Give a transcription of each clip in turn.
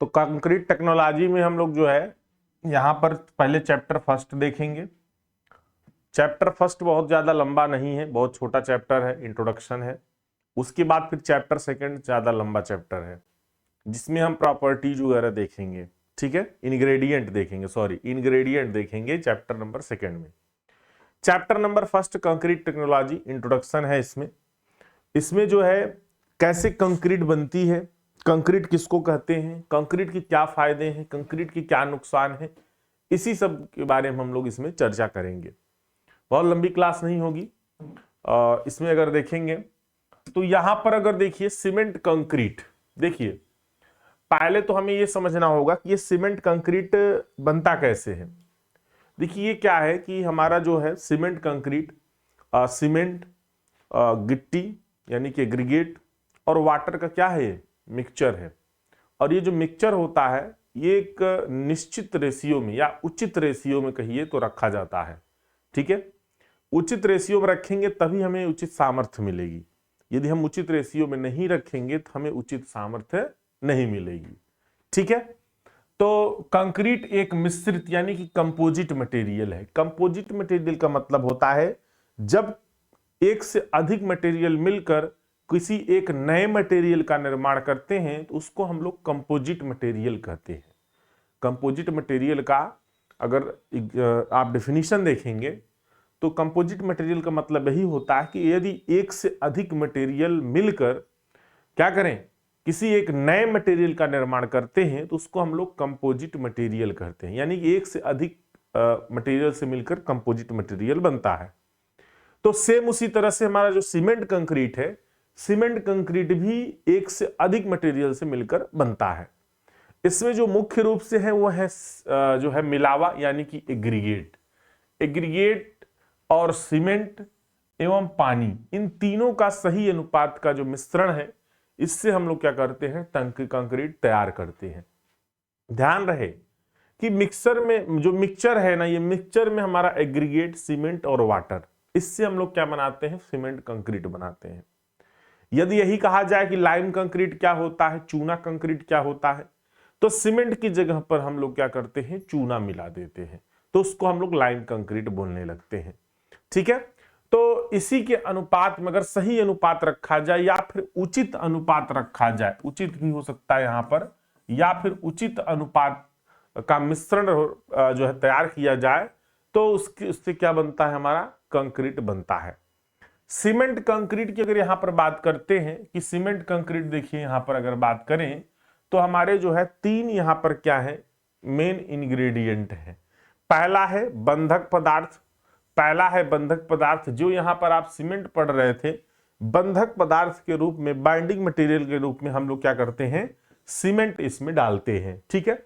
तो concrete technology में हम लोग जो है यहाँ पर पहले चैप्टर फर्स्ट देखेंगे। चैप्टर फर्स्ट बहुत ज्यादा लंबा नहीं है, बहुत छोटा चैप्टर है, इंट्रोडक्शन है। उसके बाद फिर चैप्टर सेकंड ज्यादा लंबा चैप्टर है जिसमें हम प्रॉपर्टीज वगैरह देखेंगे, ठीक है, इंग्रेडिएंट देखेंगे, सॉरी इंग्रेडिएंट देखेंगे चैप्टर नंबर सेकंड में। Chapter number first concrete technology introduction है। इसमें जो है कैसे कंक्रीट बनती है, कंक्रीट किसको कहते हैं, कंक्रीट के क्या फायदे हैं, कंक्रीट के क्या नुकसान है, इसी सब के बारे में हम लोग इसमें चर्चा करेंगे। बहुत लंबी क्लास नहीं होगी। इसमें अगर देखेंगे तो यहां पर अगर देखिए सीमेंट कंक्रीट, देखिए पहले तो हमें यह समझना होगा कि ये सीमेंट कंक्रीट बनता कैसे है। देखिए ये क्या है कि हमारा जो है सीमेंट कंक्रीट, सीमेंट, गिट्टी यानी कि एग्रीगेट और वाटर का क्या है, मिक्सचर है। और ये जो मिक्सचर होता है ये एक निश्चित रेशियो में या उचित रेशियो में कहिए तो रखा जाता है, ठीक है। उचित रेशियो में रखेंगे तभी हमें उचित सामर्थ्य मिलेगी। यदि हम उचित रेशियो में नहीं रखेंगे तो हमें उचित सामर्थ्य नहीं मिलेगी, ठीक है। तो कंक्रीट एक मिश्रित यानी कि कंपोजिट मटेरियल है। कंपोजिट मटेरियल का मतलब होता है जब एक से अधिक मटेरियल मिलकर किसी एक नए मटेरियल का निर्माण करते हैं तो उसको हम लोग कंपोजिट मटेरियल कहते हैं। कंपोजिट मटेरियल का अगर आप डेफिनेशन देखेंगे तो कंपोजिट मटेरियल का मतलब यही होता है कि यदि एक से अधिक मटेरियल मिलकर क्या करें, किसी एक नए मटेरियल का निर्माण करते हैं तो उसको हम लोग कंपोजिट मटेरियल कहते हैं। यानी कि एक से अधिक मटेरियल से मिलकर कंपोजिट मटेरियल बनता है। तो सेम उसी तरह से हमारा जो सीमेंट कंक्रीट है, सीमेंट कंक्रीट भी एक से अधिक मटेरियल से मिलकर बनता है। इसमें जो मुख्य रूप से है वो है जो है मिलावा यानी कि एग्रीगेट। एग्रीगेट और सीमेंट एवं पानी, इन तीनों का सही अनुपात का जो मिश्रण है इससे हम लोग क्या करते हैं, कंक्रीट तैयार करते हैं। ध्यान रहे कि मिक्सर में जो मिक्सचर है ना, ये मिक्सचर में हमारा एग्रीगेट, सीमेंट और वाटर, इससे हम लोग क्या बनाते हैं, सीमेंट कंक्रीट बनाते हैं। यदि यही कहा जाए कि लाइम कंक्रीट क्या होता है, चूना कंक्रीट क्या होता है, तो सीमेंट की जगह पर हम लोग क्या करते हैं, चूना मिला देते हैं, तो उसको हम लोग लाइम कंक्रीट बोलने लगते हैं, ठीक है। तो इसी के अनुपात में अगर सही अनुपात रखा जाए या फिर उचित अनुपात रखा जाए, उचित भी हो सकता है यहां पर, या फिर उचित अनुपात का मिश्रण जो है तैयार किया जाए तो उससे क्या बनता है, हमारा कंक्रीट बनता है। सीमेंट कंक्रीट की अगर यहां पर बात करते हैं कि सीमेंट कंक्रीट, देखिए यहां पर अगर बात करें तो हमारे जो है तीन यहां पर क्या है, मेन इंग्रेडिएंट है। पहला है बंधक पदार्थ, पहला है बंधक पदार्थ जो यहां पर आप सीमेंट पढ़ रहे थे, बंधक पदार्थ के रूप में, बाइंडिंग मटेरियल के रूप में हम लोग क्या करते हैं, सीमेंट इसमें डालते हैं, ठीक है।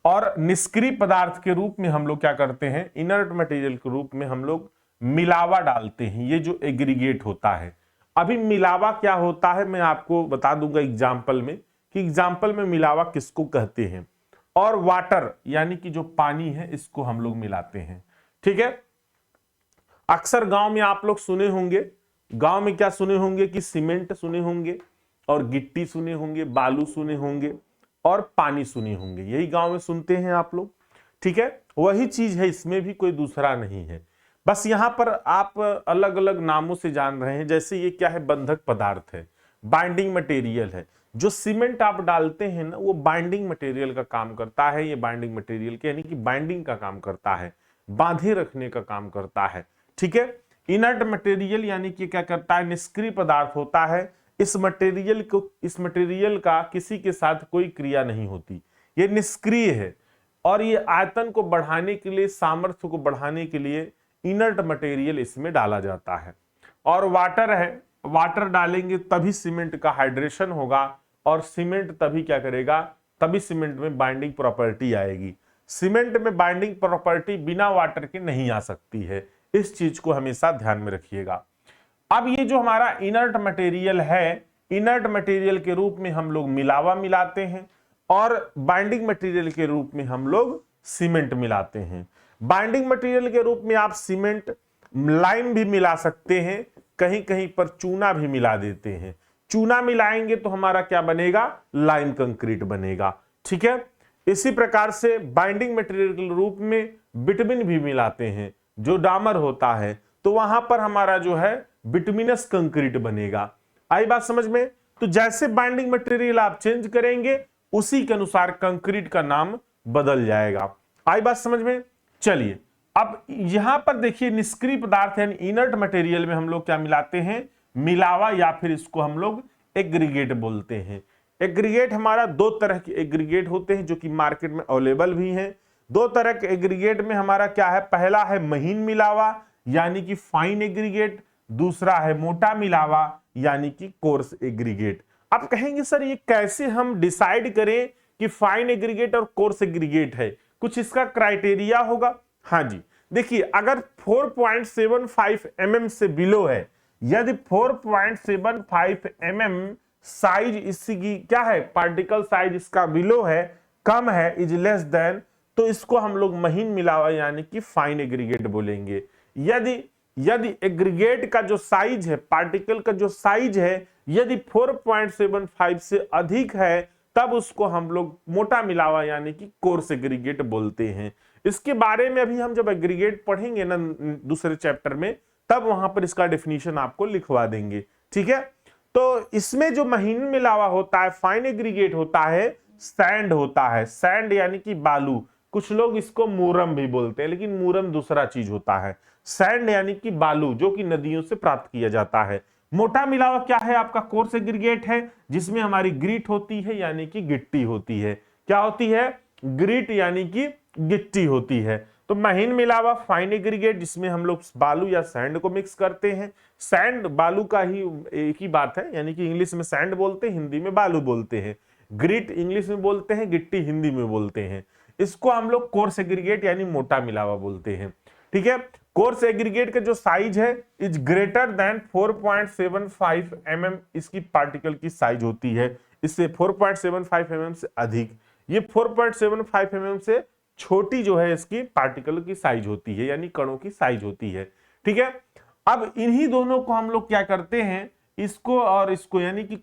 और निष्क्रिय पदार्थ के रूप में हम लोग क्या करते हैं, इनर्ट मटेरियल के रूप में हम लोग मिलावा डालते हैं, ये जो एग्रीगेट होता है। अभी मिलावा क्या होता है मैं आपको बता दूंगा एग्जाम्पल में कि एग्जाम्पल में मिलावा किसको कहते हैं। और वाटर यानी कि जो पानी है इसको हम लोग मिलाते हैं, ठीक है। अक्सर गांव में आप लोग सुने होंगे, गांव में क्या सुने होंगे कि सीमेंट सुने होंगे और गिट्टी सुने होंगे, बालू सुने होंगे और पानी सुने होंगे, यही गांव में सुनते हैं आप लोग, ठीक है। वही चीज है, इसमें भी कोई दूसरा नहीं है, बस यहां पर आप अलग अलग नामों से जान रहे हैं। जैसे ये क्या है, बंधक पदार्थ है, बाइंडिंग मटेरियल है। जो सीमेंट आप डालते हैं ना वो बाइंडिंग मटेरियल का काम करता है, ये बाइंडिंग मटेरियल के यानी कि बाइंडिंग का काम करता है, बांधे रखने का काम करता है, ठीक है। इनर्ट मटेरियल यानी कि क्या करता है, निष्क्रिय पदार्थ होता है। इस मटेरियल का किसी के साथ कोई क्रिया नहीं होती, ये निष्क्रिय है और ये आयतन को बढ़ाने के लिए, सामर्थ्य को बढ़ाने के लिए इनर्ट मटेरियल इसमें डाला जाता है। और वाटर है, वाटर डालेंगे तभी सीमेंट का हाइड्रेशन होगा और सीमेंट तभी क्या करेगा, तभी सीमेंट में बाइंडिंग प्रॉपर्टी आएगी। सीमेंट में बाइंडिंग प्रॉपर्टी बिना वाटर के नहीं आ सकती है, इस चीज को हमेशा ध्यान में रखिएगा। अब ये जो हमारा इनर्ट मटेरियल है, इनर्ट मटेरियल के रूप में हम लोग मिलावा मिलाते हैं और बाइंडिंग मटेरियल के रूप में हम लोग सीमेंट मिलाते हैं। बाइंडिंग मटेरियल के रूप में आप सीमेंट, लाइम भी मिला सकते हैं, कहीं कहीं पर चूना भी मिला देते हैं। चूना मिलाएंगे तो हमारा क्या बनेगा, लाइम कंक्रीट बनेगा। ठीक है। इसी प्रकार से बाइंडिंग मटेरियल के रूप में बिटमिन भी मिलाते हैं, जो डामर होता है, तो वहां पर हमारा जो है बिटमिनस कंक्रीट बनेगा। आई बात समझ में? तो जैसे बाइंडिंग मटेरियल आप चेंज करेंगे उसी के अनुसार कंक्रीट का नाम बदल जाएगा। आई बात समझ में? चलिए अब यहां पर देखिए, निष्क्रिय पदार्थ यानी इनर्ट मटेरियल में हम लोग क्या मिलाते हैं? मिलावा, या फिर इसको हम लोग एग्रीगेट बोलते हैं। एग्रीगेट हमारा दो तरह के एग्रीगेट होते हैं जो कि मार्केट में अवेलेबल भी हैं। दो तरह के एग्रीगेट में हमारा क्या है? पहला है महीन मिलावा यानी कि फाइन एग्रीगेट, दूसरा है मोटा मिलावा यानी कि कोर्स एग्रीगेट। आप कहेंगे सर ये कैसे हम डिसाइड करें कि फाइन एग्रीगेट और कोर्स एग्रीगेट है? कुछ इसका क्राइटेरिया होगा? हाँ जी, देखिए अगर 4.75 mm से बिलो है, यदि 4.75 mm साइज इसकी क्या है? पार्टिकल साइज इसका बिलो है, कम है, इज लेस देन, तो इसको हम लोग महीन मिलावा यानी कि फाइन एग्रीगेट बोलेंगे। यदि एग्रीगेट का जो साइज है, पार्टिकल का जो साइज है, यदि 4.75 से अधिक है, तब उसको हम लोग मोटा मिलावा यानी कि कोर्स एग्रीगेट बोलते हैं। इसके बारे में अभी हम जब एग्रीगेट पढ़ेंगे ना दूसरे चैप्टर में, तब वहां पर इसका डेफिनेशन आपको लिखवा देंगे, ठीक है। तो इसमें जो महीन मिलावा होता है, फाइन एग्रीगेट होता है, सैंड होता है। सैंड यानी कि बालू, कुछ लोग इसको मूरम भी बोलते हैं, लेकिन मूरम दूसरा चीज होता है। सैंड यानी कि बालू, जो कि नदियों से प्राप्त किया जाता है। मोटा मिलावा क्या है? आपका कोर्स एग्रीगेट है, जिसमें हमारी ग्रीट होती है यानी कि गिट्टी होती है। क्या होती है? ग्रीट यानी कि गिट्टी होती है। तो महीन मिलावा फाइन एग्रीगेट, जिसमें हम लोग बालू या सैंड को मिक्स करते हैं। सैंड बालू का ही एक ही बात है, यानी कि इंग्लिश में सैंड बोलते हैं, हिंदी में बालू बोलते हैं। ग्रीट इंग्लिश में बोलते हैं, गिट्टी हिंदी में बोलते हैं। इसको हम लोग कोर्स एग्रीगेट यानी मोटा मिलावा बोलते हैं, ठीक है। कोर्स एग्रीगेट का जो साइज है इज ग्रेटर देन 4.75 mm इसकी पार्टिकल की साइज होती है। इससे 4.75 mm से अधिक, ये 4.75 mm से छोटी जो है इसकी पार्टिकल की साइज होती है, यानी कणों की साइज होती है, ठीक है। अब इन्हीं दोनों को हम लोग क्या करते हैं, इसको और इसको, यानी कि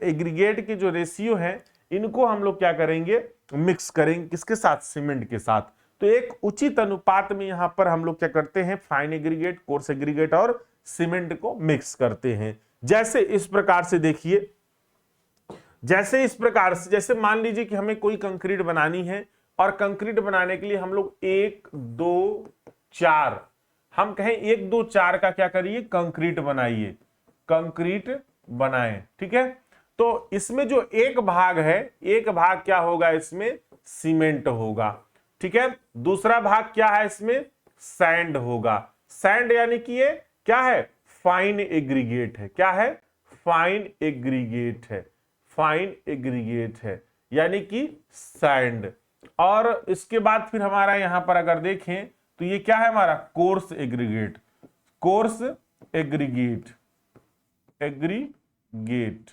एग्रीगेट के जो रेशियो है, इनको हम लोग क्या करेंगे? मिक्स करेंगे। किसके साथ? सीमेंट के साथ। तो एक उचित अनुपात में यहां पर हम लोग क्या करते हैं? फाइन एग्रीगेट, कोर्स एग्रीगेट और सीमेंट को मिक्स करते हैं। जैसे इस प्रकार से देखिए, जैसे इस प्रकार से, जैसे मान लीजिए कि हमें कोई कंक्रीट बनानी है, और कंक्रीट बनाने के लिए हम लोग 1 2 4, हम कहें 1 2 4 का क्या करिए? कंक्रीट बनाइए, कंक्रीट बनाएं, ठीक है। तो इसमें जो एक भाग है, एक भाग क्या होगा? इसमें सीमेंट होगा, ठीक है। दूसरा भाग क्या है? इसमें सैंड होगा। सैंड यानी कि ये क्या है? फाइन एग्रीगेट है। क्या है? फाइन एग्रीगेट है, फाइन एग्रीगेट है यानी कि सैंड। और इसके बाद फिर हमारा यहां पर अगर देखें तो ये क्या है हमारा? Coarse aggregate, coarse aggregate, aggregate,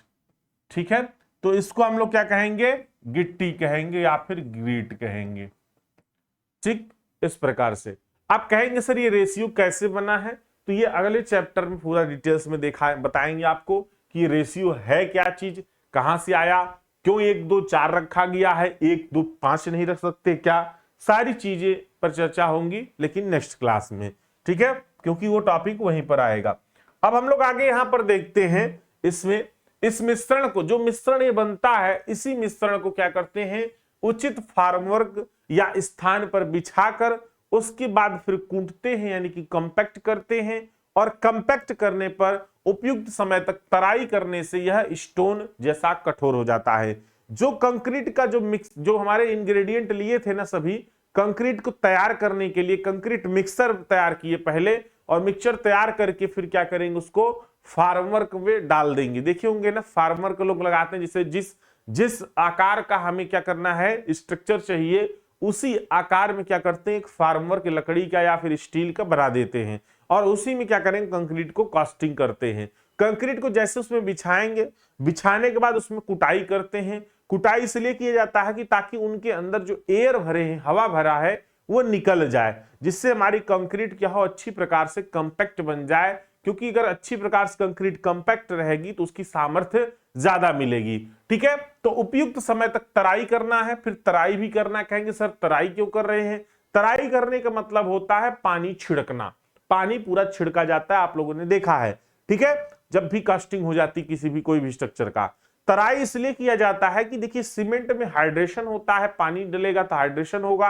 ठीक है। तो इसको हम लोग क्या कहेंगे? गिट्टी कहेंगे या फिर ग्रीट कहेंगे, ठीक। इस प्रकार से आप कहेंगे सर ये रेशियो कैसे बना है? तो ये अगले चैप्टर में पूरा डिटेल्स में बताएंगे आपको कि रेशियो है क्या चीज, कहां से आया, क्यों 1 2 4 रखा गया है, 1 2 5 नहीं रख सकते क्या? सारी चीजें पर चर्चा होंगी, लेकिन नेक्स्ट क्लास में, ठीक है, क्योंकि वो टॉपिक वहीं पर आएगा। अब हम लोग आगे यहां पर देखते हैं, इसमें इस मिश्रण को, जो मिश्रण ये बनता है, इसी मिश्रण को क्या करते हैं? उचित फार्मवर्क या स्थान पर बिछाकर उसके बाद फिर कूटते हैं, यानी कि कंपैक्ट करते हैं। और कंपैक्ट करने पर उपयुक्त समय तक तराई करने से यह स्टोन जैसा कठोर हो जाता है। जो कंक्रीट का जो हमारे इंग्रेडिएंट लिए थे ना, सभी कंक्रीट को तैयार करने के लिए कंक्रीट मिक्सर तैयार किए पहले, और मिक्सचर तैयार करके फिर क्या करेंगे? उसको फार्मवर्क में डाल देंगे। देखे होंगे ना, फार्मवर्क लोग लगाते हैं, जिसे जिस आकार का हमें क्या करना है, स्ट्रक्चर चाहिए, उसी आकार में क्या करते हैं? एक फार्मवर्क लकड़ी का या फिर स्टील का बना देते हैं, और उसी में क्या करेंगे? कंक्रीट को कास्टिंग करते हैं। कंक्रीट को जैसे उसमें बिछाएंगे, बिछाने के बाद उसमें कुटाई करते हैं। कुटाई इसलिए किया जाता है कि ताकि उनके अंदर जो एयर भरे हैं, हवा भरा है, वो निकल जाए, जिससे हमारी कंक्रीट क्या हो? अच्छी प्रकार से कंपैक्ट बन जाए। क्योंकि अगर अच्छी प्रकार से कंक्रीट कंपैक्ट रहेगी तो उसकी सामर्थ्य ज्यादा मिलेगी। ठीक है, तो उपयुक्त समय तक तराई करना है, फिर तराई भी करना। कहेंगे सर तराई क्यों कर रहे हैं? तराई करने का मतलब होता है पानी छिड़कना, पानी पूरा छिड़का जाता है, आप लोगों ने देखा है। ठीक है, जब भी कास्टिंग हो जाती किसी भी कोई भी स्ट्रक्चर का, तराई इसलिए किया जाता है कि देखिए सीमेंट में हाइड्रेशन होता है, पानी डलेगा तो हाइड्रेशन होगा,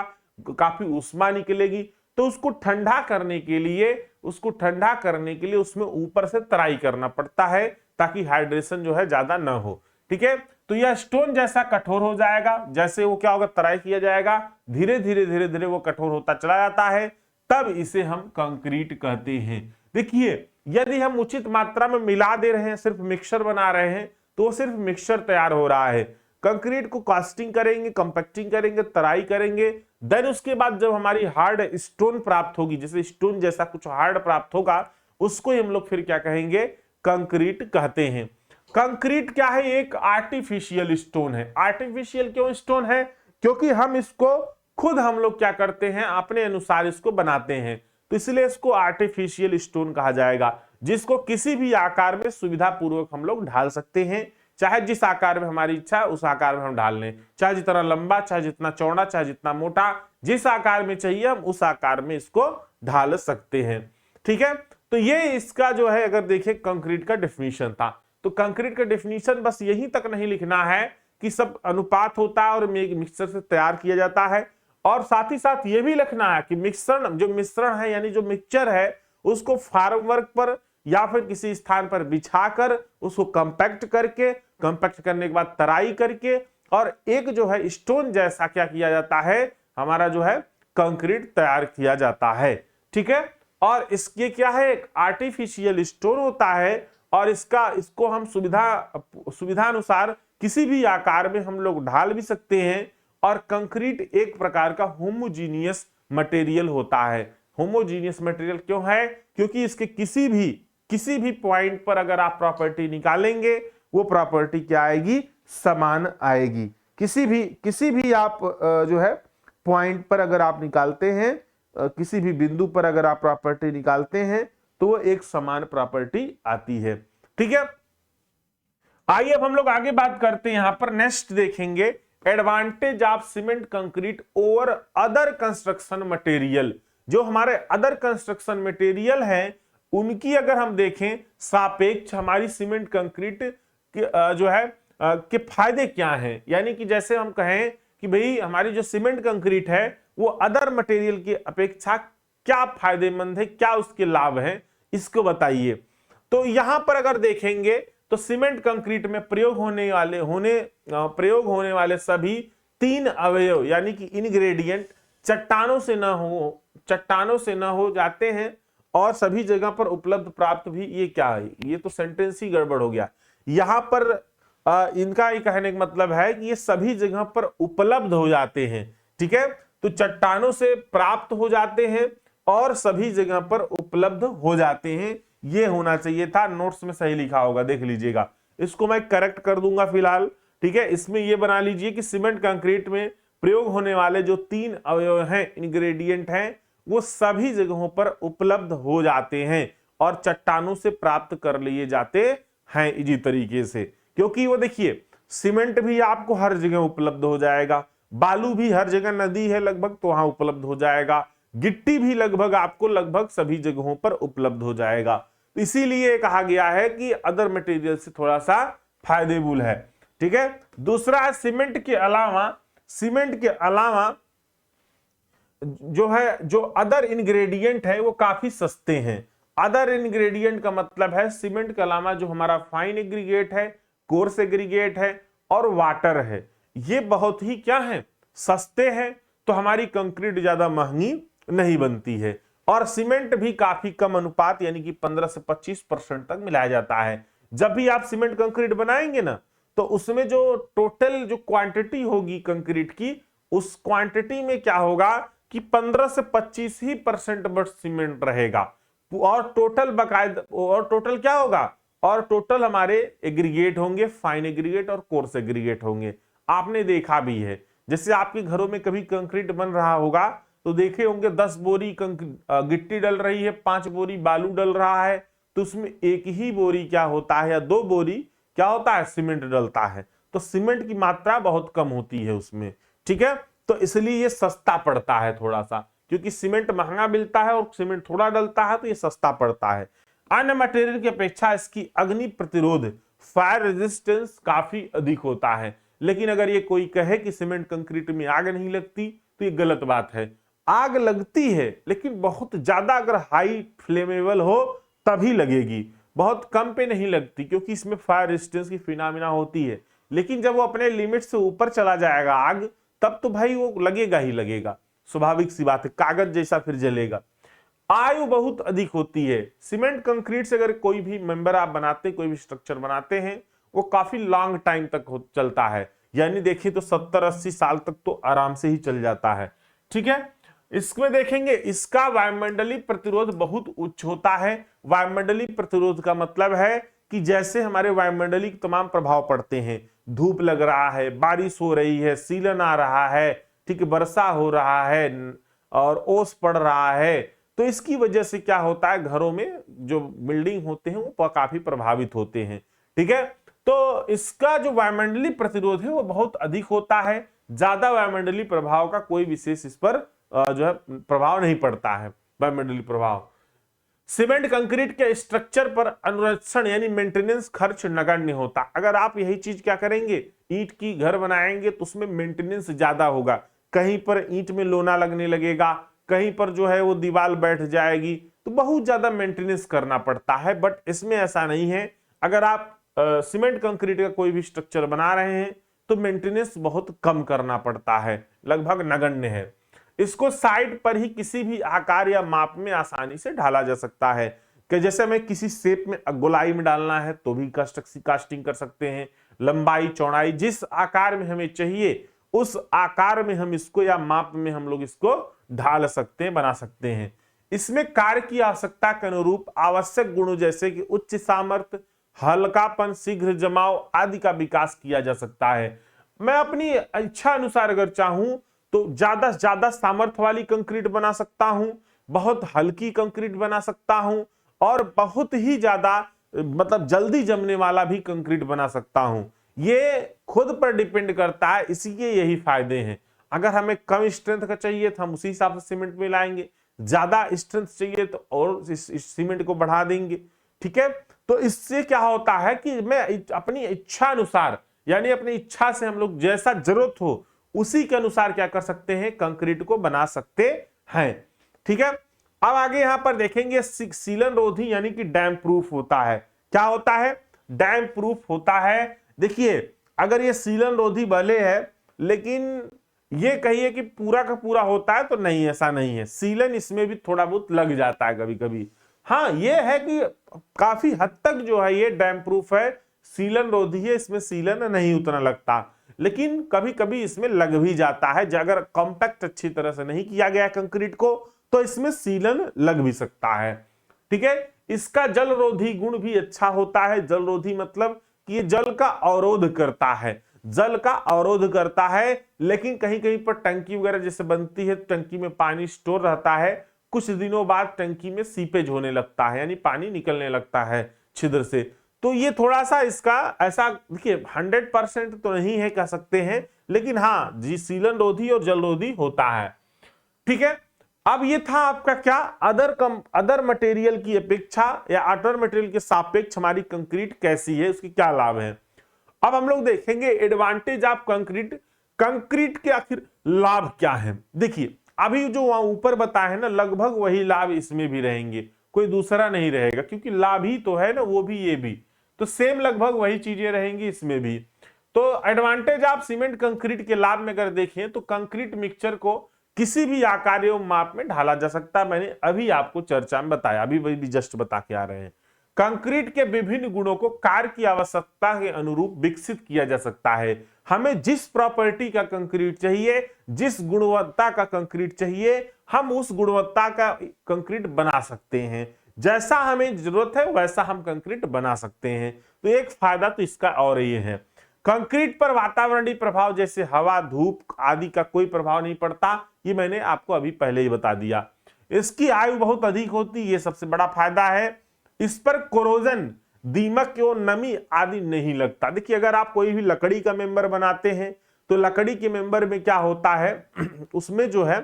काफी उष्मा निकलेगी, तो उसको ठंडा करने के लिए उसमें ऊपर से तराई करना पड़ता है ताकि हाइड्रेशन जो है ज्यादा ना हो। ठीक है, तो यह स्टोन जैसा कठोर हो जाएगा, जैसे वो क्या होगा, तराई किया जाएगा, धीरे धीरे वो कठोर होता चला जाता है, तब इसे हम कंक्रीट कहते हैं। देखिए यदि हम उचित मात्रा में मिला दे रहे हैं, सिर्फ मिक्सचर बना रहे हैं, तो सिर्फ मिक्सचर तैयार हो रहा है। कंक्रीट को कास्टिंग करेंगे, कंपैक्टिंग करेंगे, तराई करेंगे, देन उसके बाद जब हमारी हार्ड स्टोन प्राप्त होगी, जैसे स्टोन जैसा कुछ हार्ड प्राप्त होगा, उसको हम लोग फिर क्या कहेंगे, कंक्रीट कहते हैं। कंक्रीट क्या है, एक आर्टिफिशियल स्टोन है। आर्टिफिशियल क्यों स्टोन है? क्योंकि हम इसको खुद हम लोग क्या करते हैं, अपने अनुसार इसको बनाते हैं, तो इसलिए इसको आर्टिफिशियल स्टोन कहा जाएगा, जिसको किसी भी आकार में सुविधा पूर्वक हम लोग ढाल सकते हैं। चाहे जिस आकार में हमारी इच्छा है उस आकार में हम ढाल लें, चाहे जितना लंबा, चाहे जितना चौड़ा, चाहे जितना मोटा, जिस आकार में चाहिए हम उस आकार में इसको ढाल सकते हैं। ठीक है, तो ये इसका जो है अगर देखें कंक्रीट का डेफिनेशन था। तो कंक्रीट का डेफिनेशन बस यहीं तक नहीं लिखना है कि सब अनुपात होता है और मिक्सचर से तैयार किया जाता है, और साथ ही साथ ये भी लिखना है कि मिश्रण है यानी जो मिक्सचर है उसको फार्मवर्क पर या फिर किसी स्थान पर बिछाकर उसको कंपैक्ट करने के बाद तराई करके और एक जो है स्टोन जैसा क्या किया जाता है, हमारा जो है कंक्रीट तैयार किया जाता है। ठीक है, और इसके क्या है, एक आर्टिफिशियल स्टोन होता है, और इसको हम सुविधा अनुसार किसी भी आकार में हम लोग ढाल भी सकते हैं। और कंक्रीट एक प्रकार का होमोजीनियस मटेरियल होता है। होमोजीनियस मटेरियल क्यों है? क्योंकि इसके किसी भी पॉइंट पर अगर आप प्रॉपर्टी निकालेंगे, वो प्रॉपर्टी क्या आएगी, समान आएगी। किसी भी आप जो है पॉइंट पर अगर आप निकालते हैं, किसी भी बिंदु पर अगर आप प्रॉपर्टी निकालते हैं, तो वो एक समान प्रॉपर्टी आती है। ठीक है, आइए अब हम लोग आगे बात करते हैं। यहां पर नेक्स्ट देखेंगे advantage of cement concrete over other construction material. जो हमारे अदर कंस्ट्रक्शन मटेरियल हैं उनकी अगर हम देखें सापेक्ष हमारी सीमेंट कंक्रीट जो है के फायदे क्या हैं, यानी कि जैसे हम कहें कि भाई हमारी जो सीमेंट कंक्रीट है वो अदर मटेरियल की अपेक्षा क्या फायदेमंद है, क्या उसके लाभ हैं, इसको बताइए। तो यहां पर अगर देखेंगे तो सीमेंट कंक्रीट में प्रयोग होने वाले सभी 3 अवयव यानी कि इंग्रेडिएंट चट्टानों से न हो जाते हैं और सभी जगह पर उपलब्ध प्राप्त भी। ये क्या है, ये तो सेंटेंस ही गड़बड़ हो गया। यहां पर इनका ये कहने का मतलब है कि ये सभी जगह पर उपलब्ध हो जाते हैं। ठीक है, तो चट्टानों से प्राप्त हो जाते हैं और सभी जगह पर उपलब्ध हो जाते हैं, ये होना चाहिए था। नोट्स में सही लिखा होगा, देख लीजिएगा, इसको मैं करेक्ट कर दूंगा फिलहाल। ठीक है, इसमें ये बना लीजिए कि सीमेंट कंक्रीट में प्रयोग होने वाले जो 3 अवयव हैं, इंग्रेडिएंट हैं, वो सभी जगहों पर उपलब्ध हो जाते हैं और चट्टानों से प्राप्त कर लिए जाते हैं इसी तरीके से। क्योंकि वो देखिए सीमेंट भी आपको हर जगह उपलब्ध हो जाएगा, बालू भी हर जगह, नदी है लगभग तो वहां उपलब्ध हो जाएगा, गिट्टी भी लगभग सभी जगहों पर उपलब्ध हो जाएगा। तो इसीलिए कहा गया है कि अदर मटेरियल से थोड़ा सा फायदेबुल है। ठीक है, दूसरा है सीमेंट के अलावा जो अदर इंग्रेडिएंट है वो काफी सस्ते हैं। अदर इंग्रेडिएंट का मतलब है सीमेंट के अलावा जो हमारा फाइन एग्रीगेट है, कोर्स एग्रीगेट है और वाटर है, ये बहुत ही क्या है, सस्ते हैं, तो हमारी कंक्रीट ज्यादा महंगी नहीं बनती है। और सीमेंट भी काफी कम अनुपात यानी कि 15 से 25% तक मिलाया जाता है। जब भी आप सीमेंट कंक्रीट बनाएंगे ना, तो उसमें जो टोटल जो क्वांटिटी होगी कंक्रीट की, उस क्वांटिटी में क्या होगा कि 15 से 25% बस सीमेंट रहेगा और टोटल क्या होगा, और टोटल हमारे एग्रीगेट होंगे, फाइन एग्रीगेट और कोर्स एग्रीगेट होंगे। आपने देखा भी है, जैसे आपके घरों में कभी कंक्रीट बन रहा होगा तो देखे होंगे 10 बोरी गिट्टी डल रही है, 5 बोरी बालू डल रहा है, तो उसमें एक ही बोरी क्या होता है या 2 बोरी क्या होता है, सीमेंट डलता है। तो सीमेंट की मात्रा बहुत कम होती है उसमें, ठीक है। तो इसलिए ये सस्ता पड़ता है थोड़ा सा, क्योंकि सीमेंट महंगा मिलता है और सीमेंट थोड़ा डलता है तो ये सस्ता पड़ता है। अन्य मटेरियल की अपेक्षा इसकी अग्नि प्रतिरोध, फायर रेजिस्टेंस काफी अधिक होता है। लेकिन अगर ये कोई कहे कि सीमेंट कंक्रीट में आग नहीं लगती तो ये गलत बात है। आग लगती है लेकिन बहुत ज्यादा अगर हाई फ्लेमेबल हो तभी लगेगी, बहुत कम पे नहीं लगती, क्योंकि इसमें फायर रेजिस्टेंस की फिनोमिना होती है। लेकिन जब वो अपने लिमिट से ऊपर चला जाएगा आग, तब तो भाई वो लगेगा ही लगेगा, स्वाभाविक सी बात है, कागज जैसा फिर जलेगा। आयु बहुत अधिक होती है। सीमेंट कंक्रीट से अगर कोई भी मेंबर आप बनाते, कोई भी स्ट्रक्चर बनाते हैं, वो काफी लॉन्ग टाइम तक चलता है। यानी देखिए तो 70-80 साल तक तो आराम से ही चल जाता है, ठीक है। इसमें देखेंगे इसका वायुमंडलीय प्रतिरोध बहुत उच्च होता है। वायुमंडलीय प्रतिरोध का मतलब है कि जैसे हमारे वायुमंडलीय तमाम प्रभाव पड़ते हैं, धूप लग रहा है, बारिश हो रही है, सीलन आ रहा है, ठीक है, वर्षा हो रहा है और ओस पड़ रहा है, तो इसकी वजह से क्या होता है, घरों में जो बिल्डिंग होते हैं वो काफी प्रभावित होते हैं, ठीक है। तो इसका जो वायुमंडलीय प्रतिरोध है वो बहुत अधिक होता है। ज्यादा वायुमंडलीय प्रभाव का कोई विशेष इस पर जो है प्रभाव नहीं पड़ता है, वायुमंडलीय प्रभाव। सीमेंट कंक्रीट के स्ट्रक्चर पर अनुरक्षण यानी मेंटेनेंस खर्च नगण्य होता। अगर आप यही चीज क्या करेंगे, ईंट की घर बनाएंगे तो उसमें मेंटेनेंस ज्यादा होगा। कहीं पर ईंट में लोना लगने लगेगा, कहीं पर जो है वो दीवार बैठ जाएगी, तो बहुत ज्यादा मेंटेनेंस करना पड़ता है। बट इसमें ऐसा नहीं है। अगर आप सीमेंट कंक्रीट का कोई भी स्ट्रक्चर बना रहे हैं तो मेंटेनेंस बहुत कम करना पड़ता है, लगभग नगण्य है। इसको साइड पर ही किसी भी आकार या माप में आसानी से ढाला जा सकता है, कि जैसे हमें किसी शेप में गोलाई में डालना है तो भी कास्टिंग कर सकते हैं। लंबाई चौड़ाई जिस आकार में हमें चाहिए उस आकार में हम इसको या माप में हम लोग इसको ढाल सकते हैं, बना सकते हैं। इसमें कार्य की आवश्यकता के अनुरूप आवश्यक गुणों जैसे कि उच्च सामर्थ्य, हल्कापन, शीघ्र जमाव आदि का विकास किया जा सकता है। मैं अपनी इच्छा अनुसार अगर चाहूं तो ज्यादा से ज्यादा सामर्थ्य वाली कंक्रीट बना सकता हूं, बहुत हल्की कंक्रीट बना सकता हूं, और बहुत ही ज्यादा मतलब जल्दी जमने वाला भी कंक्रीट बना सकता हूं। ये खुद पर डिपेंड करता है, इसके यही फायदे हैं। अगर हमें कम स्ट्रेंथ का चाहिए तो हम उसी हिसाब से सीमेंट में लाएंगे, ज्यादा स्ट्रेंथ चाहिए तो और इस सीमेंट को बढ़ा देंगे, ठीक है। तो इससे क्या होता है कि मैं अपनी इच्छा अनुसार, यानी अपनी इच्छा से हम लोग जैसा जरूरत हो उसी के अनुसार क्या कर सकते हैं, कंक्रीट को बना सकते हैं, ठीक है। अब आगे यहां पर देखेंगे सीलन रोधी यानी कि डैम प्रूफ होता है। क्या होता है, डैम प्रूफ होता है। देखिए अगर ये सीलन रोधी भले है, लेकिन ये कहिए कि पूरा का पूरा होता है तो नहीं, ऐसा नहीं है। सीलन इसमें भी थोड़ा बहुत लग जाता है कभी कभी। हाँ ये है कि काफी हद तक जो है ये डैम प्रूफ है, सीलन रोधी है, इसमें सीलन नहीं उतना लगता, लेकिन कभी कभी इसमें लग भी जाता है। अगर कॉम्पैक्ट अच्छी तरह से नहीं किया गया कंक्रीट को तो इसमें सीलन लग भी सकता है, ठीक है। इसका जल रोधी गुण भी अच्छा होता है। जल रोधी मतलब कि ये जल का अवरोध करता है, जल का अवरोध करता है। लेकिन कहीं कहीं पर टंकी वगैरह जैसे बनती है, टंकी में पानी स्टोर रहता है, कुछ दिनों बाद टंकी में सीपेज होने लगता है, यानी पानी निकलने लगता है छिद्र से। तो ये थोड़ा सा इसका ऐसा, देखिए 100% तो नहीं है कह सकते हैं, लेकिन हाँ जी सीलन रोधी और जल रोधी होता है, ठीक है। अब ये था आपका क्या, अदर मटेरियल की अपेक्षा या अदर मटेरियल के सापेक्ष हमारी कंक्रीट कैसी है, उसके क्या लाभ है। अब हम लोग देखेंगे एडवांटेज ऑफ कंक्रीट, कंक्रीट के आखिर लाभ क्या है। देखिए अभी जो वहां ऊपर बताया है ना, लगभग वही लाभ इसमें भी रहेंगे, कोई दूसरा नहीं रहेगा, क्योंकि लाभ ही तो है ना, वो भी ये भी, तो सेम लगभग वही चीजें रहेंगी इसमें भी। तो एडवांटेज ऑफ सीमेंट कंक्रीट के लाभ में अगर देखें तो कंक्रीट मिक्सचर को किसी भी आकार एवं माप में ढाला जा सकता है। मैंने अभी आपको चर्चा में बताया, अभी वही भी जस्ट बता के आ रहे हैं। कंक्रीट के विभिन्न गुणों को कार्य की आवश्यकता के अनुरूप विकसित किया जा सकता है। हमें जिस प्रॉपर्टी का कंक्रीट चाहिए, जिस गुणवत्ता का कंक्रीट चाहिए, हम उस गुणवत्ता का कंक्रीट बना सकते हैं। जैसा हमें जरूरत है वैसा हम कंक्रीट बना सकते हैं। तो एक फायदा तो इसका और ये है, कंक्रीट पर वातावरणीय प्रभाव जैसे हवा, धूप आदि का कोई प्रभाव नहीं पड़ता। ये मैंने आपको अभी पहले ही बता दिया। इसकी आयु बहुत अधिक होती है, ये सबसे बड़ा फायदा है। इस पर कोरोजन, दीमक एवं नमी आदि नहीं लगता। देखिए अगर आप कोई भी लकड़ी का मेंबर बनाते हैं तो लकड़ी के मेंबर में क्या होता है उसमें जो है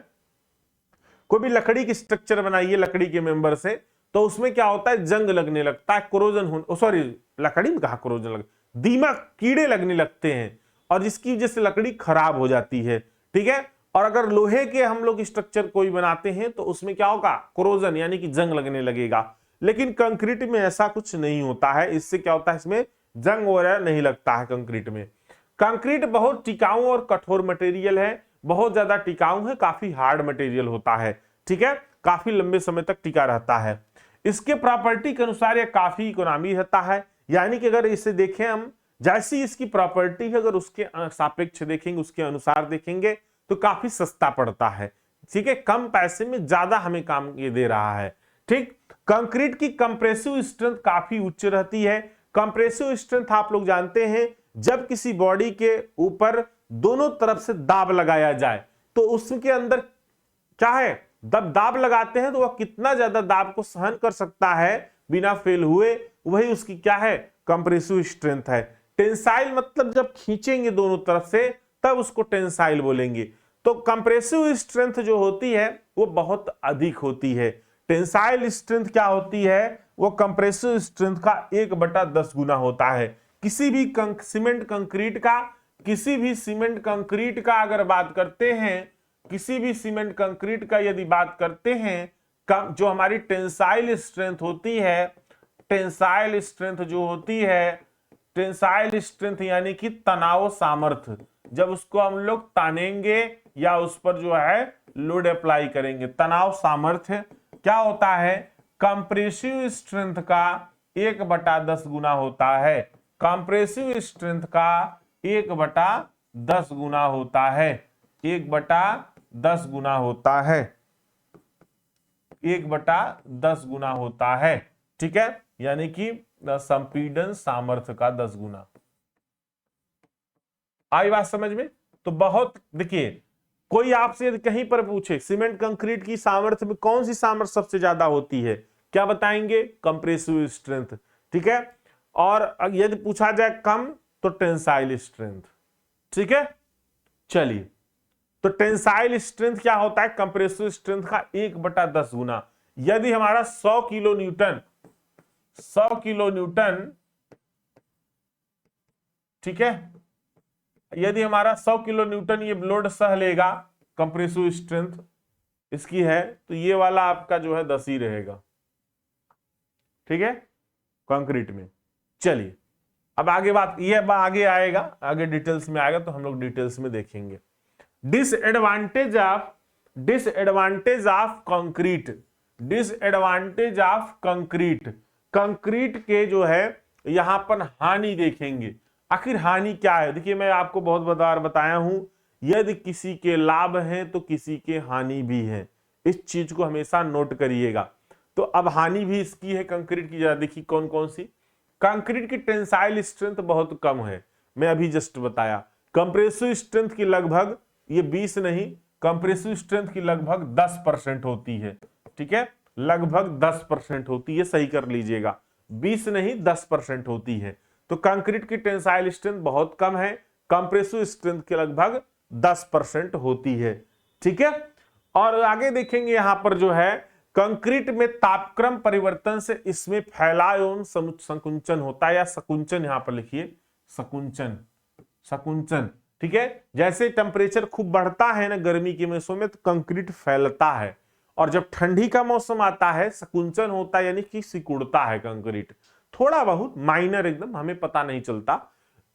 कोई भी लकड़ी की स्ट्रक्चर बनाइए लकड़ी के मेंबर से, तो उसमें क्या होता है जंग लगने लगता है, कोरोजन सॉरी लकड़ी में कहा कोरोजन लग, दीमक कीड़े लगने लगते हैं और जिसकी वजह से लकड़ी खराब हो जाती है। ठीक है, और अगर लोहे के हम लोग स्ट्रक्चर कोई बनाते हैं तो उसमें क्या होगा कोरोजन यानी कि जंग लगने लगेगा। लेकिन कंक्रीट में ऐसा कुछ नहीं होता है, इससे क्या होता है इसमें जंग वगैरह नहीं लगता है कंक्रीट में। कंक्रीट बहुत टिकाऊ और कठोर मटेरियल है, बहुत ज्यादा टिकाऊ है, काफी हार्ड मटेरियल होता है। ठीक है, काफी लंबे समय तक टिका रहता है। इसके प्रॉपर्टी के अनुसार यह काफी इकोनॉमी रहता है, यानी कि अगर इसे देखें हम जैसी इसकी प्रॉपर्टी है अगर उसके सापेक्ष देखेंगे उसके अनुसार देखेंगे तो काफी सस्ता पड़ता है। ठीक है, कम पैसे में ज्यादा हमें काम ये दे रहा है। ठीक, कंक्रीट की कंप्रेसिव स्ट्रेंथ काफी उच्च रहती है। कंप्रेसिव स्ट्रेंथ आप लोग जानते हैं जब किसी बॉडी के ऊपर दोनों तरफ से दाब लगाया जाए तो उसके अंदर क्या है दाब लगाते हैं तो वह कितना ज्यादा दाब को सहन कर सकता है बिना फेल हुए, वही उसकी क्या है कंप्रेसिव स्ट्रेंथ है। टेंसाइल मतलब जब खींचेंगे दोनों तरफ से तब उसको टेंसाइल बोलेंगे। तो कंप्रेसिव स्ट्रेंथ जो होती है वो बहुत अधिक होती है। टेंसाइल स्ट्रेंथ क्या होती है वो कंप्रेसिव स्ट्रेंथ का 1/10 गुना होता है। किसी भी सीमेंट कंक्रीट का अगर बात करते हैं, किसी भी सीमेंट कंक्रीट का यदि बात करते हैं, जो हमारी टेंसाइल स्ट्रेंथ होती है, टेंसाइल स्ट्रेंथ जो होती है, टेंसाइल स्ट्रेंथ यानी कि तनाव सामर्थ्य, जब उसको हम लोग तानेंगे या उस पर जो है लोड अप्लाई करेंगे, तनाव सामर्थ्य क्या होता है कंप्रेसिव स्ट्रेंथ का 1/10 गुना होता है। कंप्रेसिव स्ट्रेंथ का 1/10 गुना होता है, 1/10 गुना होता है, 1/10 गुना होता है। ठीक है, यानी कि संपीड़न सामर्थ्य का 10 गुना। आई बात समझ में? तो बहुत देखिए कोई आपसे यदि कहीं पर पूछे सीमेंट कंक्रीट की सामर्थ्य में कौन सी सामर्थ्य सबसे ज्यादा होती है, क्या बताएंगे कंप्रेसिव स्ट्रेंथ। ठीक है, और यदि पूछा जाए कम तो टेंसाइल स्ट्रेंथ। ठीक है, चलिए तो टेंसाइल स्ट्रेंथ क्या होता है कंप्रेसिव स्ट्रेंथ का 1/10 गुना। यदि हमारा 100 किलो न्यूटन ठीक है, यदि हमारा 100 किलो न्यूटन ये लोड सह लेगा, कंप्रेसिव स्ट्रेंथ इसकी है, तो ये वाला आपका जो है 10 ही रहेगा। ठीक है, कंक्रीट में। चलिए अब आगे बात ये आगे आएगा, आगे डिटेल्स में आएगा तो हम लोग डिटेल्स में देखेंगे। Disadvantage of concrete, disadvantage of concrete, concrete के जो है यहां पर हानि देखेंगे। आखिर हानि क्या है? देखिए मैं आपको बहुत बार बताया हूं, यदि किसी के लाभ हैं तो किसी के हानि भी है, इस चीज को हमेशा नोट करिएगा। तो अब हानि भी इसकी है कंक्रीट की, जरा देखिए कौन कौन सी। कंक्रीट की टेंसाइल स्ट्रेंथ बहुत कम है, मैं अभी जस्ट बताया। कंप्रेसिव स्ट्रेंथ की लगभग ये 20 नहीं, कंप्रेसिव स्ट्रेंथ की लगभग 10% होती है। ठीक है, लगभग 10% होती है, सही कर लीजिएगा, 20 नहीं 10% होती है। तो कंक्रीट की टेंसाइल स्ट्रेंथ बहुत कम है, कंप्रेसिव स्ट्रेंथ के लगभग 10% होती है। ठीक है, और आगे देखेंगे यहां पर जो है कंक्रीट में तापक्रम परिवर्तन से इसमें फैलाव एवं संकुंचन होता है, या सकुंचन यहां पर लिखिए, सकुंचन। ठीक है, जैसे टेम्परेचर खूब बढ़ता है ना गर्मी के मौसम में तो कंक्रीट फैलता है, और जब ठंडी का मौसम आता है सकुंचन होता है, यानी कि सिकुड़ता है कंक्रीट, थोड़ा बहुत माइनर, एकदम हमें पता नहीं चलता।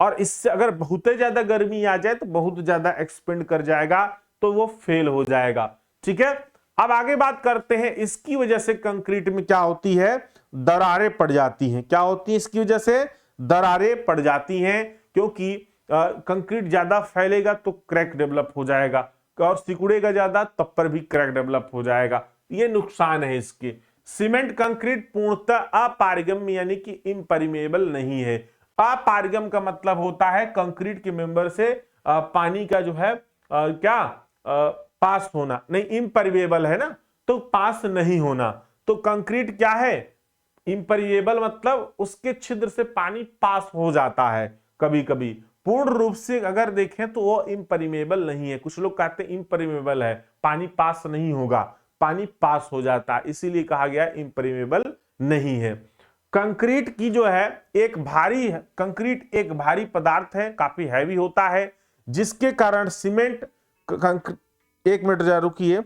और इससे अगर बहुत ज्यादा गर्मी आ जाए तो बहुत ज्यादा एक्सपेंड कर जाएगा, तो वो फेल हो जाएगा। ठीक है, अब आगे बात करते हैं इसकी वजह से कंक्रीट में क्या होती है, दरारें पड़ जाती हैं। क्या होती है इसकी वजह से? दरारें पड़ जाती हैं, क्योंकि कंक्रीट ज्यादा फैलेगा तो क्रैक डेवलप हो जाएगा, और सिकुड़ेगा ज्यादा तब पर भी क्रैक डेवलप हो जाएगा, ये नुकसान है इसके। सीमेंट कंक्रीट पूर्णतः अपारगम्य यानी कि इम्परिमेबल नहीं है। अपारगम का मतलब होता है कंक्रीट के मेंबर से पानी का जो है पास होना, नहीं इम्परिमेबल है ना, तो पास नहीं होना। तो कंक्रीट क्या है इम्परिएबल मतलब उसके छिद्र से पानी पास हो जाता है कभी कभी, पूर्ण रूप से अगर देखें तो वो इम्परिमेबल नहीं है। कुछ लोग कहते हैं इम्परिमेबल है, पानी पास नहीं होगा, पानी पास हो जाता है, इसीलिए कहा गया इम्परिमेबल नहीं है। कंक्रीट की जो है कंक्रीट एक भारी पदार्थ है, काफी हैवी होता है, जिसके कारण सीमेंट एक मिनट जरा रुकिए।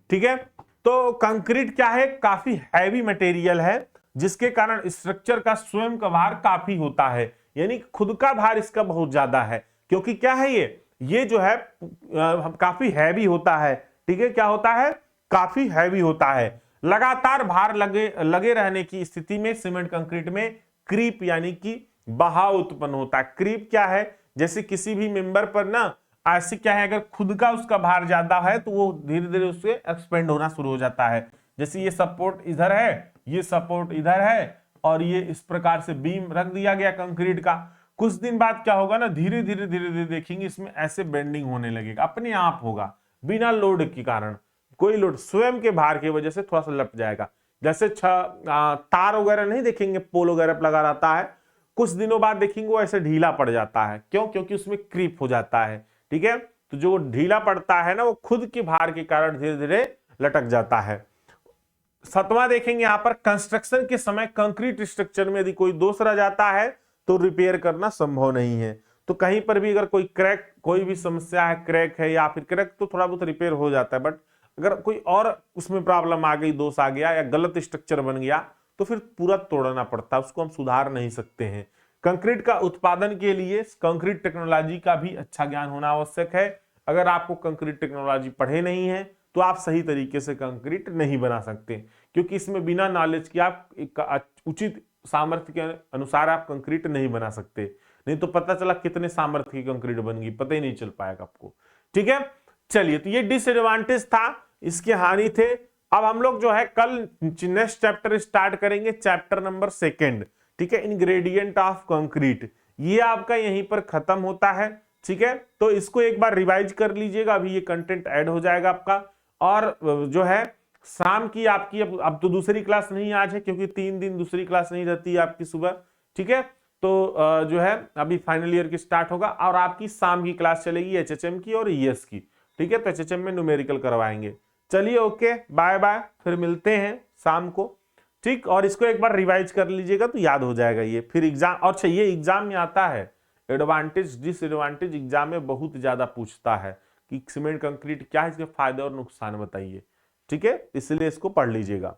ठीक है, तो कंक्रीट क्या है, काफी हैवी मटेरियल है, जिसके कारण स्ट्रक्चर का स्वयं का भार काफी होता है, यानी खुद का भार इसका बहुत ज्यादा है। क्योंकि क्या है ये जो है काफी हैवी होता है। ठीक है, क्या होता है, काफी हैवी होता है। लगातार भार लगे रहने की स्थिति में सीमेंट कंक्रीट में क्रीप यानी कि बहाव उत्पन्न होता है। क्रीप क्या है, जैसे किसी भी मेंबर पर ना ऐसे क्या है, अगर खुद का उसका भार ज्यादा है तो वो धीरे धीरे उससे एक्सपेंड होना शुरू हो जाता है। जैसे ये सपोर्ट इधर है, ये सपोर्ट इधर है, और ये इस प्रकार से बीम रख दिया गया कंक्रीट का। कुछ दिन बाद क्या होगा ना, धीरे धीरे धीरे धीरे देखेंगे इसमें ऐसे बेंडिंग होने लगेगा, अपने आप होगा, बिना लोड के कारण, कोई लोड, स्वयं के भार की वजह से थोड़ा सा लट जाएगा। जैसे तार वगैरह नहीं देखेंगे, पोल वगैरह पर लगा रहता है, कुछ दिनों बाद देखेंगे वो ऐसे ढीला पड़ जाता है। क्यों? क्योंकि उसमें क्रीप हो जाता है। ठीक है, तो जो ढीला पड़ता है ना, वो खुद के भार के कारण धीरे धीरे लटक जाता है। 7वां देखेंगे यहां पर, कंस्ट्रक्शन के समय कंक्रीट स्ट्रक्चर में यदि कोई दोष रह जाता है तो रिपेयर करना संभव नहीं है। तो कहीं पर भी अगर कोई क्रैक, कोई भी समस्या है, क्रैक है या फिर क्रैक तो थोड़ा बहुत रिपेयर हो जाता है, बट अगर कोई और उसमें प्रॉब्लम आ गई, दोष आ गया या गलत स्ट्रक्चर बन गया तो फिर पूरा तोड़ना पड़ता है, उसको हम सुधार नहीं सकते हैं। कंक्रीट का उत्पादन के लिए कंक्रीट टेक्नोलॉजी का भी अच्छा ज्ञान होना आवश्यक है। अगर आपको कंक्रीट टेक्नोलॉजी पढ़े नहीं है तो आप सही तरीके से कंक्रीट नहीं बना सकते, क्योंकि इसमें बिना नॉलेज के आप एक उचित सामर्थ्य के अनुसार आप कंक्रीट नहीं बना सकते। नहीं तो पता चला कितने सामर्थ्य की कंक्रीट बन गई, पता ही नहीं चल पाएगा आपको। ठीक है, चलिए, तो ये डिसएडवांटेज था, इसके हानि थे। अब हम लोग जो है कल नेक्स्ट चैप्टर स्टार्ट करेंगे, चैप्टर नंबर 2। ठीक है, इंग्रेडिएंट ऑफ कंक्रीट, ये आपका यहीं पर खत्म होता है। ठीक है, तो इसको एक बार रिवाइज कर लीजिएगा, अभी ये कंटेंट ऐड हो जाएगा आपका। और जो है शाम की आपकी अब तो दूसरी क्लास नहीं आज है, क्योंकि 3 दिन दूसरी क्लास नहीं रहती है आपकी सुबह। ठीक है, तो जो है अभी फाइनल ईयर की स्टार्ट होगा और आपकी शाम की क्लास चलेगी एचएचएम की और ईएस की। ठीक है, तो एचएचएम में न्यूमेरिकल करवाएंगे। चलिए, ओके, बाय बाय, फिर मिलते हैं शाम को। ठीक, और इसको एक बार रिवाइज कर लीजिएगा तो याद हो जाएगा ये, फिर एग्जाम। और अच्छा, ये एग्जाम में आता है, एडवांटेज डिसएडवांटेज एग्जाम में बहुत ज्यादा पूछता है कि सीमेंट कंक्रीट क्या है, इसके फायदे और नुकसान बताइए। ठीक है, इसलिए इसको पढ़ लीजिएगा।